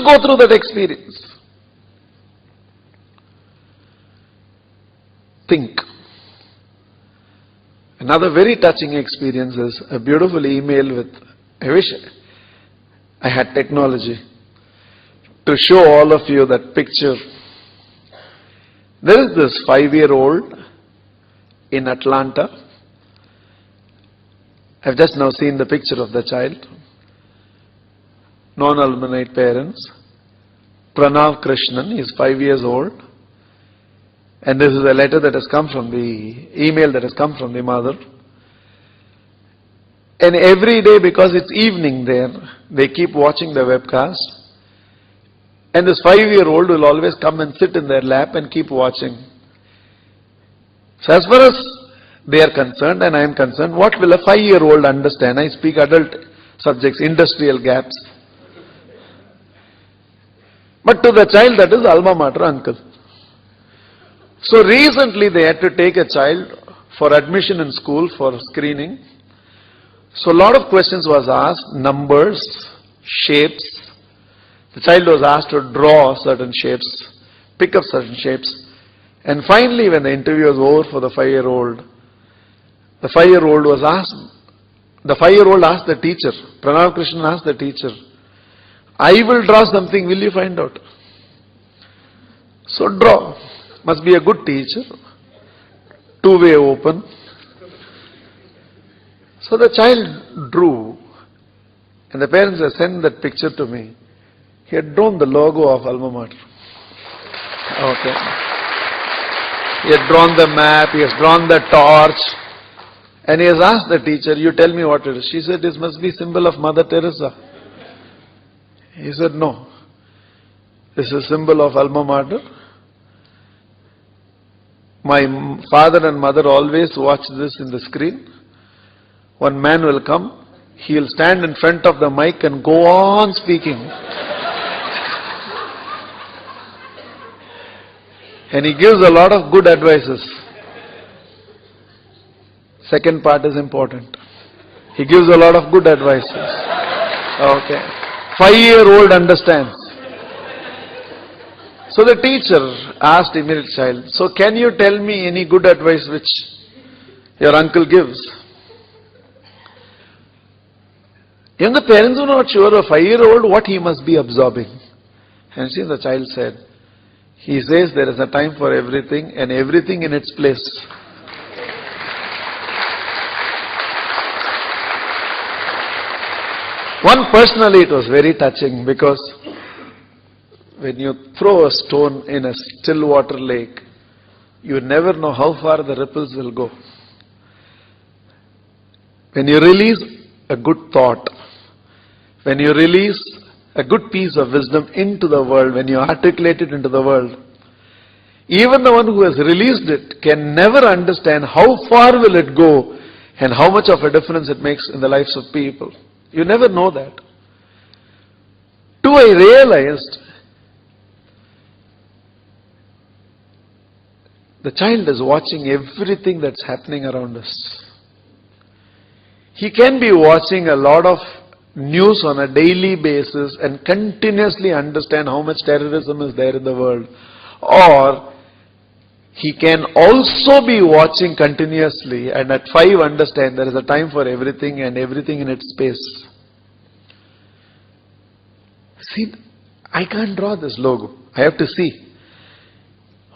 to go through that experience. Think. Another very touching experience is a beautiful email with, I wish I had technology to show all of you that picture. There is this 5-year-old in Atlanta. I've just now seen the picture of the child. Non-alumni parents. PranavKrishan, he is 5 years old. And this is a letter that has come from the email that has come from the mother. And every day, because it's evening there, they keep watching the webcast. And this 5-year-old will always come and sit in their lap and keep watching. So as far as they are concerned and I am concerned, what will a 5-year-old understand? I speak adult subjects, industrial gaps. But to the child, that is alma mater, uncle. So recently they had to take a child for admission in school for screening. So a lot of questions was asked, numbers, shapes. The child was asked to draw certain shapes, pick up certain shapes. And finally when the interview was over for the 5-year-old, the 5-year-old was asked, the 5-year-old asked the teacher, PranavKrishan asked the teacher, I will draw something, will you find out? So draw. Must be a good teacher. Two-way open. So the child drew. And the parents have sent that picture to me. He had drawn the logo of alma mater. Okay. He had drawn the map, he has drawn the torch. And he has asked the teacher, you tell me what it is. She said, this must be symbol of Mother Teresa. He said, no. This is symbol of alma mater. My father and mother always watch this in the screen. One man will come, he will stand in front of the mic and go on speaking. And he gives a lot of good advices. Second part is important. He gives a lot of good advices. Okay. 5-year-old understands. So the teacher asked the immediate child, so can you tell me any good advice which your uncle gives? And the parents were not sure, a 5-year-old, what he must be absorbing. And see, the child said, he says there is a time for everything and everything in its place. One, personally, it was very touching because when you throw a stone in a still water lake, you never know how far the ripples will go. When you release a good thought, when you release a good piece of wisdom into the world, when you articulate it into the world, even the one who has released it can never understand how far will it go and how much of a difference it makes in the lives of people. You never know that. Two, I realized the child is watching everything that's happening around us. He can be watching a lot of news on a daily basis and continuously understand how much terrorism is there in the world. Or he can also be watching continuously and at 5 understand there is a time for everything and everything in its space. See, I can't draw this logo. I have to see.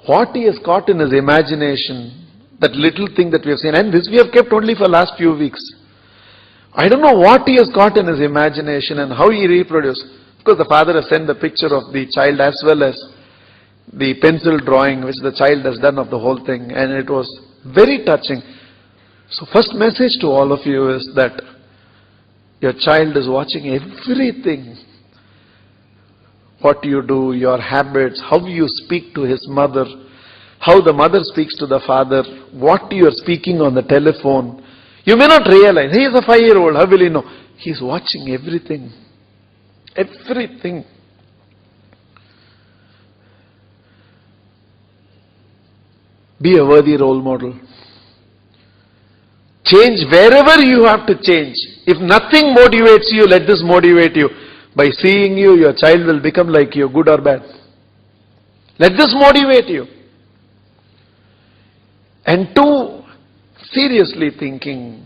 What he has caught in his imagination, that little thing that we have seen, and this we have kept only for last few weeks. I don't know what he has caught in his imagination and how he reproduced. Of course, the father has sent the picture of the child as well as the pencil drawing which the child has done of the whole thing, and it was very touching. So first message to all of you is that your child is watching everything. What you do, your habits, how you speak to his mother, how the mother speaks to the father, what you are speaking on the telephone. You may not realize, he is a 5-year-old, how will he know? He is watching everything. Everything. Be a worthy role model. Change wherever you have to change. If nothing motivates you, let this motivate you. By seeing you, your child will become like you, good or bad. Let this motivate you. And two, seriously thinking,